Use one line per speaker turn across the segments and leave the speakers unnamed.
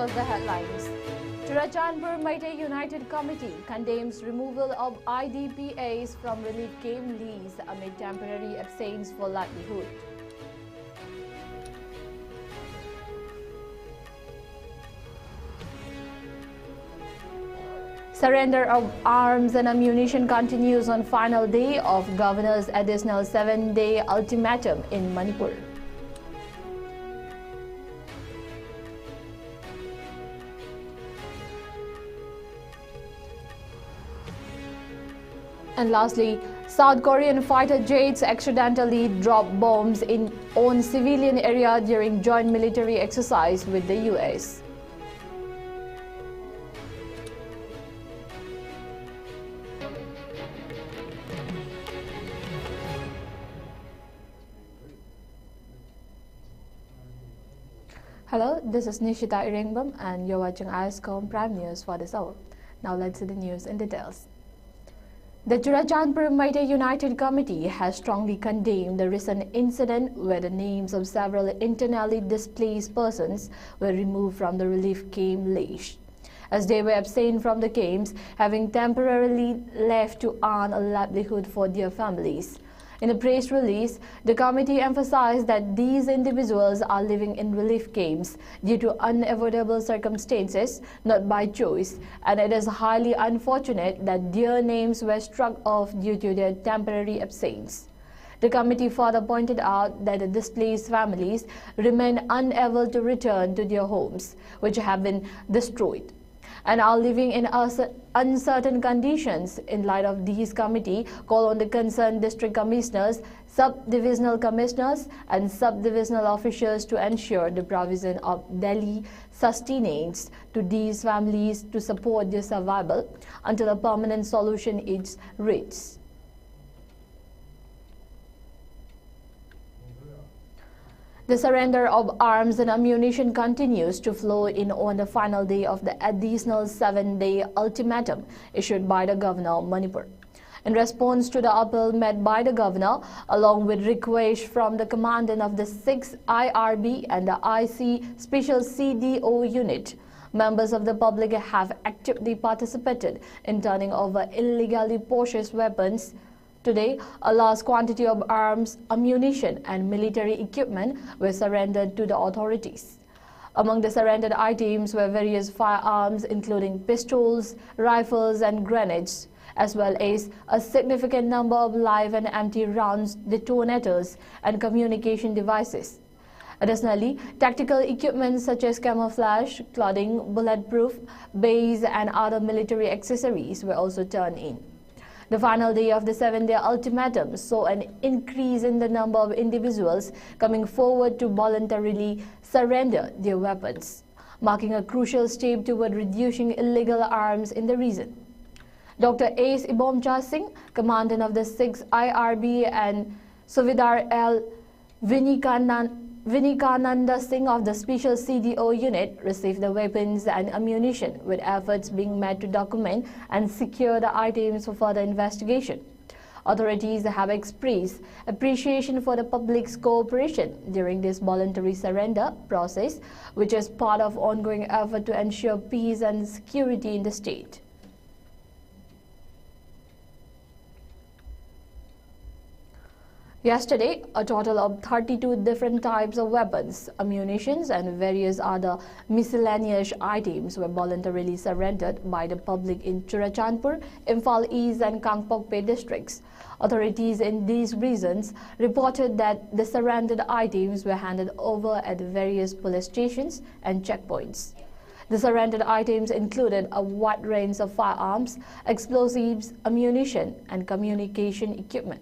was the headlines. Churachandpur Meitei United Committee condemns removal of IDPAs from relief camp lease amid temporary absence for livelihood. Surrender of arms and ammunition continues on final day of Governor's additional 7-day ultimatum in Manipur. And lastly, South Korean fighter jets accidentally dropped bombs on civilian area during joint military exercise with the US. Hello, this is Nishita Irengbam and you're watching ISCOM Prime News for this hour. Now let's see the news in details. The Churachandpur Meitei United Committee has strongly condemned the recent incident where the names of several internally displaced persons were removed from the relief camp leash, as they were absent from the camps, having temporarily left to earn a livelihood for their families. In a press release, the committee emphasized that these individuals are living in relief camps due to unavoidable circumstances, not by choice, and it is highly unfortunate that their names were struck off due to their temporary absence. The committee further pointed out that the displaced families remain unable to return to their homes, which have been destroyed, and are living in uncertain conditions. In light of these, committee call on the concerned district commissioners, sub-divisional commissioners and sub-divisional officials to ensure the provision of daily sustenance to these families to support their survival until a permanent solution is reached. The surrender of arms and ammunition continues to flow in on the final day of the additional 7-day ultimatum issued by the Governor of Manipur. In response to the appeal made by the Governor, along with requests from the Commandant of the 6th IRB and the IC Special CDO Unit, members of the public have actively participated in turning over illegally purchased weapons. Today, a large quantity of arms, ammunition and military equipment were surrendered to the authorities. Among the surrendered items were various firearms including pistols, rifles and grenades, as well as a significant number of live and empty rounds, detonators and communication devices. Additionally, tactical equipment such as camouflage, clothing, bulletproof, base and other military accessories were also turned in. The final day of the 7-day ultimatum saw an increase in the number of individuals coming forward to voluntarily surrender their weapons, marking a crucial step toward reducing illegal arms in the region. Dr. S. Ibomcha Singh, Commandant of the 6th IRB, and Suvidar L. Vinikananda Singh of the Special CDO Unit received the weapons and ammunition, with efforts being made to document and secure the items for further investigation. Authorities have expressed appreciation for the public's cooperation during this voluntary surrender process, which is part of ongoing effort to ensure peace and security in the state. Yesterday, a total of 32 different types of weapons, ammunitions and various other miscellaneous items were voluntarily surrendered by the public in Churachandpur, Imphal East and Kangpokpe districts. Authorities in these regions reported that the surrendered items were handed over at various police stations and checkpoints. The surrendered items included a wide range of firearms, explosives, ammunition and communication equipment.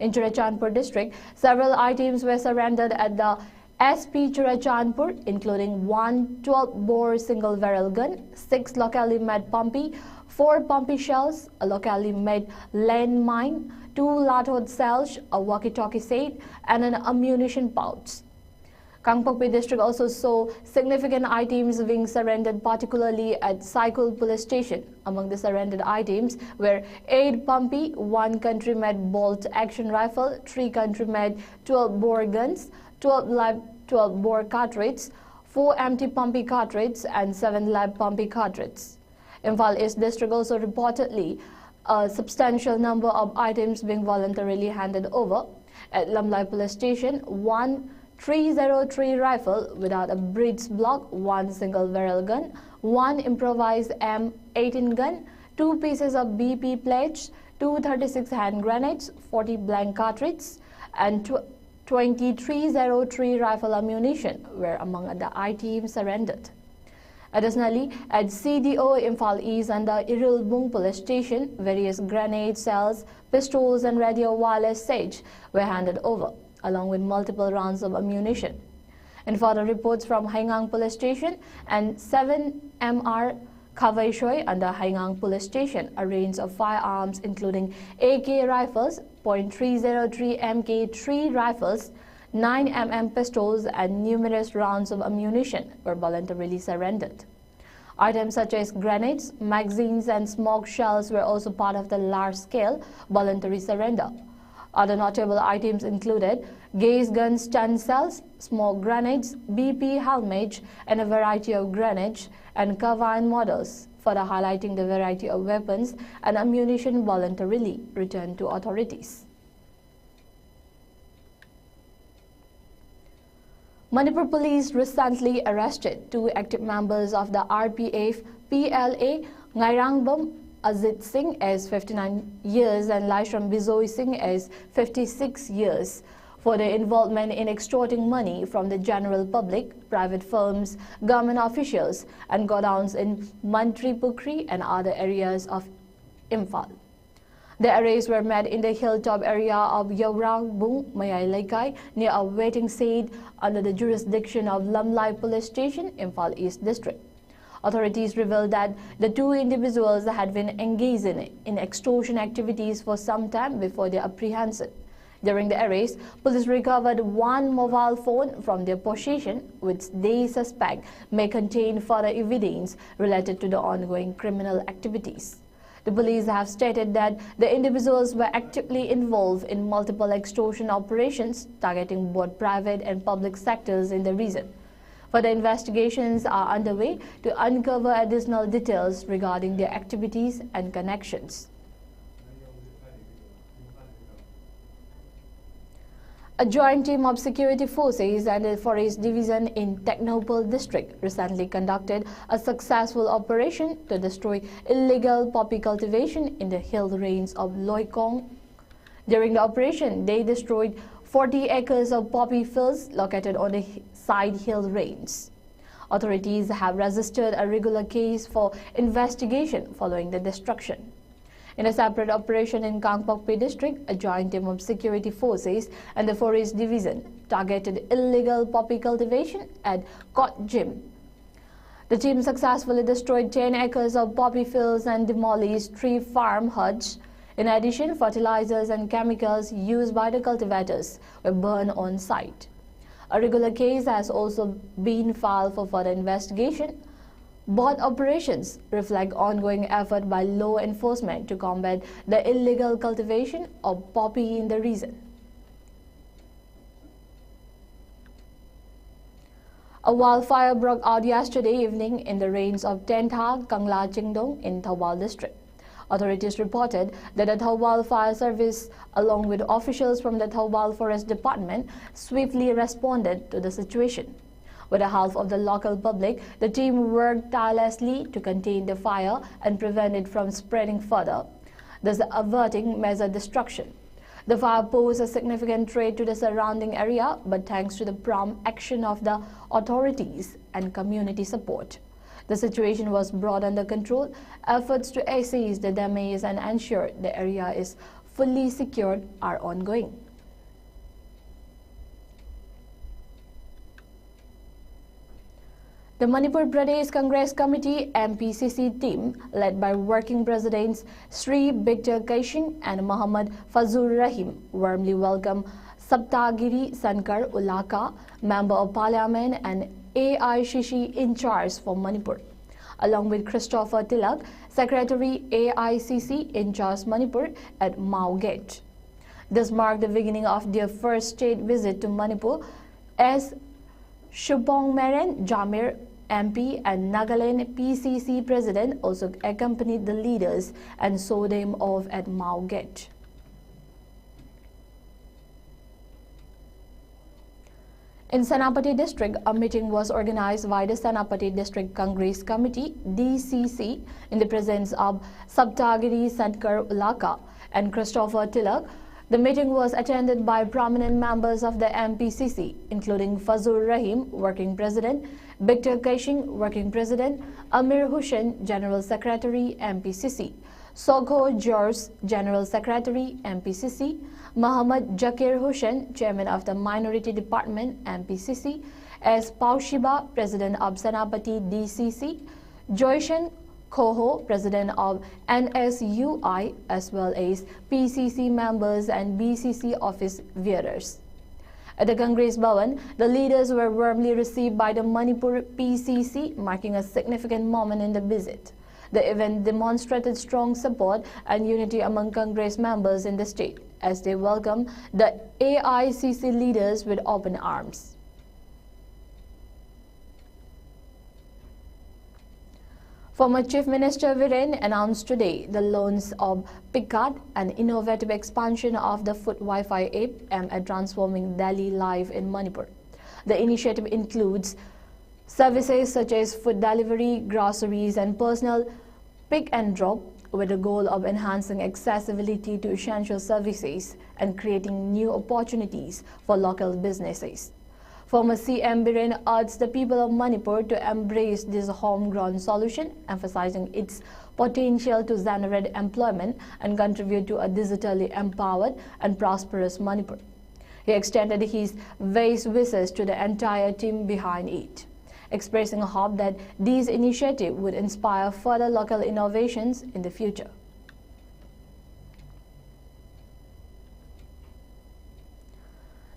In Churachandpur district, several items were surrendered at the SP Churachandpur, including one 12-bore single-barrel gun, 6 locally made pumpy, 4 pumpy shells, a locally made landmine, 2 Lathod cells, a walkie-talkie set, and an ammunition pouch. Kangpokpe district also saw significant items being surrendered, particularly at Saikul police station. Among the surrendered items were 8 pumpy, 1 country-made bolt-action rifle, 3 country-made 12-bore guns, 12 live 12-bore cartridges, 4 empty pumpy cartridges and 7 lead pumpy cartridges. Imphal East District also reportedly a substantial number of items being voluntarily handed over. At Lamlai Police Station, 1 303 rifle without a breech block, 1 single barrel gun, 1 improvised M18 gun, 2 pieces of BP plates, 2 36 hand grenades, 40 blank cartridges, and 2303 rifle ammunition were among the items surrendered. Additionally, at CDO Imphal East and the Irilbung Police Station, various grenade cells, pistols and radio wireless sage were handed over, along with multiple rounds of ammunition. In further reports from Haingang Police Station and 7MR Kavaishoy under Haingang Police Station, a range of firearms including AK rifles, .303 MK3 rifles, 9mm pistols and numerous rounds of ammunition were voluntarily surrendered. Items such as grenades, magazines and smoke shells were also part of the large-scale voluntary surrender. Other notable items included gas gun stun cells, smoke grenades, BP helmets and a variety of grenades and carbine models, further highlighting the variety of weapons and ammunition voluntarily returned to authorities. Manipur police recently arrested 2 active members of the RPF PLA, Ngairangbam Ajit Singh as 59 years and Laishram Bijoy Singh as 56 years for their involvement in extorting money from the general public, private firms, government officials and godowns in Mantripukri and other areas of Imphal. The arrests were made in the hilltop area of Yaurang-Bung, Mayai Laikai, near a waiting shade under the jurisdiction of Lamlai Police Station, Imphal East District. Authorities revealed that the 2 individuals had been engaged in extortion activities for some time before their apprehension. During the arrest, police recovered 1 mobile phone from their possession, which they suspect may contain further evidence related to the ongoing criminal activities. The police have stated that the individuals were actively involved in multiple extortion operations targeting both private and public sectors in the region. Further investigations are underway to uncover additional details regarding their activities and connections. A joint team of security forces and the Forest Division in Technopal district recently conducted a successful operation to destroy illegal poppy cultivation in the hill range of Loikong. During the operation, they destroyed 40 acres of poppy fields located on the side hill range. Authorities have registered a regular case for investigation following the destruction. In a separate operation in Kangpokpi district, a joint team of security forces and the Forest Division targeted illegal poppy cultivation at Kot Jim. The team successfully destroyed 10 acres of poppy fields and demolished 3 farm huts. In addition, fertilizers and chemicals used by the cultivators were burned on site. A regular case has also been filed for further investigation. Both operations reflect ongoing effort by law enforcement to combat the illegal cultivation of poppy in the region. A wildfire broke out yesterday evening in the range of Tentha, Kangla Chingdong in Thawal district. Authorities reported that the Thawal Fire Service, along with officials from the Thawal Forest Department, swiftly responded to the situation. With the help of the local public, the team worked tirelessly to contain the fire and prevent it from spreading further, thus averting major destruction. The fire posed a significant threat to the surrounding area, but thanks to the prompt action of the authorities and community support, the situation was brought under control. Efforts to assess the damage and ensure the area is fully secured are ongoing. The Manipur Pradesh Congress Committee MPCC team, led by working presidents Sri Victor Kaishing and Muhammad Fazur Rahim, warmly welcomed Saptagiri Sankar Ulaka, Member of Parliament and AICC in charge for Manipur, along with Christopher Tilak, Secretary AICC in charge Manipur at Mao Gate. This marked the beginning of their first state visit to Manipur, as Shubhong Meren Jamir MP and Nagaland PCC President also accompanied the leaders and saw them off at Mao Gate. In Senapati district, a meeting was organized by the Senapati District Congress Committee (DCC) in the presence of Saptagiri Sankar Ulaka and Christopher Tilak. The meeting was attended by prominent members of the MPCC, including Fazul Rahim, Working President, Victor Kaishing, Working President, Amir Hussain, General Secretary, MPCC, Sogho George, General Secretary, MPCC, Muhammad Jakir Hussain, Chairman of the Minority Department, MPCC, S. Paushiba, President of Senapati DCC, Joyshan Koho, President of NSUI, as well as PCC members and BCC office bearers. At the Congress Bhavan, the leaders were warmly received by the Manipur PCC, marking a significant moment in the visit. The event demonstrated strong support and unity among Congress members in the state as they welcomed the AICC leaders with open arms. Former Chief Minister Viren announced today the launch of PICAT, an innovative expansion of the Food Wi-Fi app aimed at transforming daily life in Manipur. The initiative includes services such as food delivery, groceries, and personal pick and drop, with the goal of enhancing accessibility to essential services and creating new opportunities for local businesses. Former CM Biren urged the people of Manipur to embrace this homegrown solution, emphasizing its potential to generate employment and contribute to a digitally empowered and prosperous Manipur. He extended his best wishes to the entire team behind it, expressing hope that these initiatives would inspire further local innovations in the future.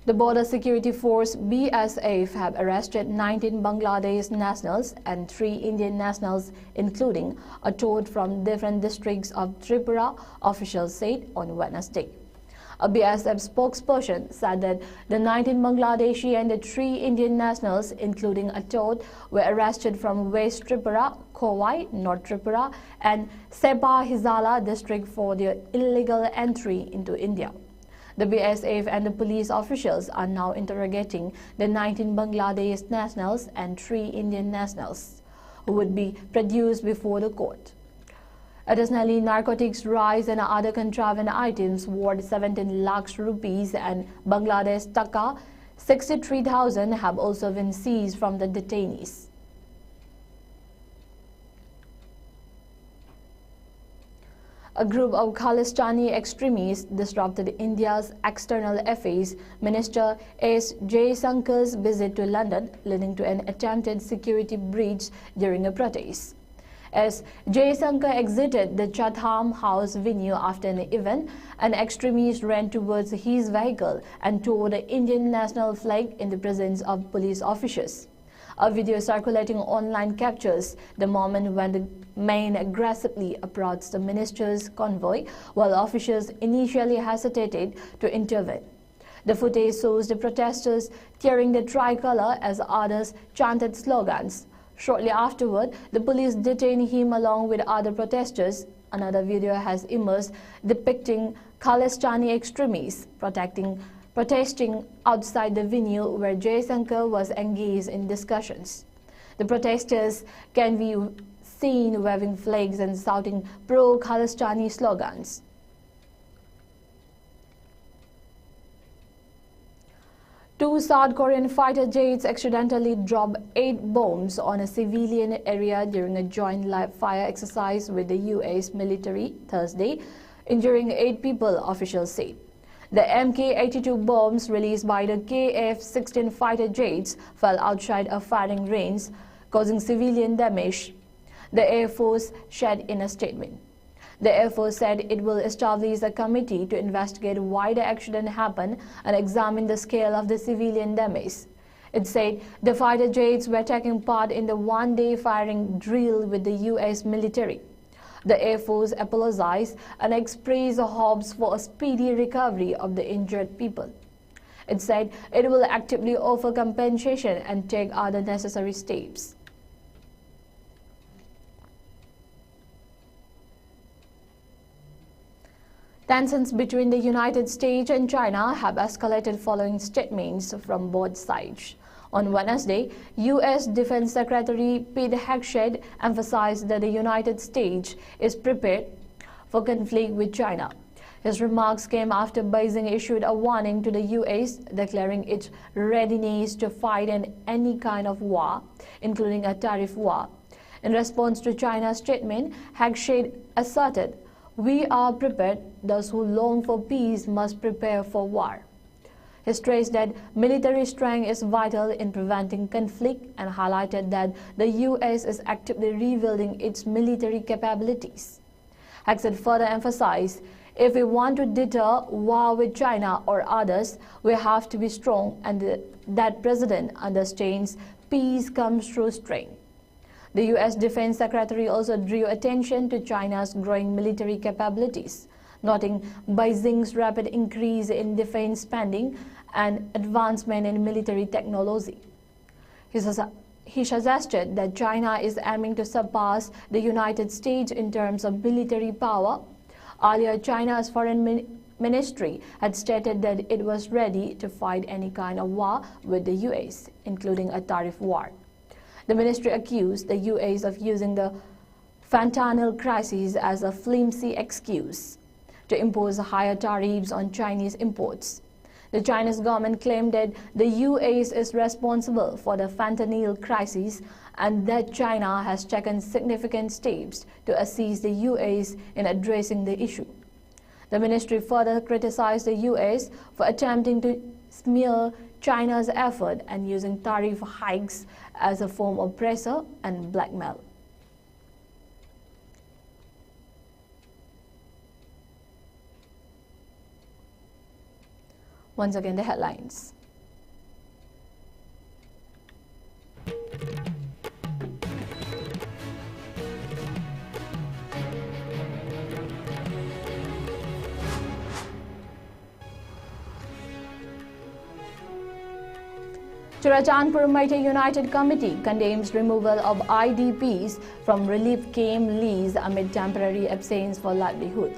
The Border Security Force BSF have arrested 19 Bangladesh nationals and 3 Indian nationals, including a toad from different districts of Tripura, officials said on Wednesday. A BSF spokesperson said that the 19 Bangladeshi and the 3 Indian nationals, including a toad, were arrested from West Tripura, Khowai, North Tripura, and Sepa Hizala district for their illegal entry into India. The BSF and the police officials are now interrogating the 19 Bangladesh nationals and 3 Indian nationals, who would be produced before the court. Additionally, narcotics, rice and other contraband items worth 17 lakhs rupees and Bangladesh taka 63,000 have also been seized from the detainees. A group of Khalistani extremists disrupted India's External Affairs Minister S. Jaisankar's visit to London, leading to an attempted security breach during a protest. As Jaisankar exited the Chatham House venue after an event, an extremist ran towards his vehicle and tore the Indian national flag in the presence of police officers. A video circulating online captures the moment when the man aggressively approached the minister's convoy, while officers initially hesitated to intervene. The footage shows the protesters tearing the tricolour as others chanted slogans. Shortly afterward, the police detained him along with other protesters. Another video has emerged depicting Khalistani extremists protesting outside the venue where Jaisankar was engaged in discussions. The protesters can be seen waving flags and shouting pro-Khalistani slogans. Two South Korean fighter jets accidentally dropped 8 bombs on a civilian area during a joint live fire exercise with the U.S. military Thursday, injuring 8 people, officials said. The Mk-82 bombs released by the KF-16 fighter jets fell outside a firing range, causing civilian damage, the Air Force said in a statement. The Air Force said it will establish a committee to investigate why the accident happened and examine the scale of the civilian damage. It said the fighter jets were taking part in the one-day firing drill with the U.S. military. The Air Force apologized and expressed hopes for a speedy recovery of the injured people. It said it will actively offer compensation and take other necessary steps. Tensions between the United States and China have escalated following statements from both sides. On Wednesday, U.S. Defense Secretary Pete Hegseth emphasized that the United States is prepared for conflict with China. His remarks came after Beijing issued a warning to the U.S., declaring its readiness to fight in any kind of war, including a tariff war. In response to China's statement, Hegseth asserted, "We are prepared. Those who long for peace must prepare for war." He stressed that military strength is vital in preventing conflict and highlighted that the U.S. is actively rebuilding its military capabilities. Hegseth further emphasized, "If we want to deter war with China or others, we have to be strong, and that President understands peace comes through strength." The U.S. Defense Secretary also drew attention to China's growing military capabilities, noting Beijing's rapid increase in defense spending and advancement in military technology. He suggested that China is aiming to surpass the United States in terms of military power. Earlier, China's foreign ministry had stated that it was ready to fight any kind of war with the U.S., including a tariff war. The ministry accused the U.S. of using the fentanyl crisis as a flimsy excuse to impose higher tariffs on Chinese imports. The Chinese government claimed that the U.S. is responsible for the fentanyl crisis and that China has taken significant steps to assist the U.S. in addressing the issue. The ministry further criticized the U.S. for attempting to smear China's effort and using tariff hikes as a form of pressure and blackmail. Once again, the headlines. Churachandpur Meitei United Committee condemns removal of IDPs from relief camp lease amid temporary absence for livelihood.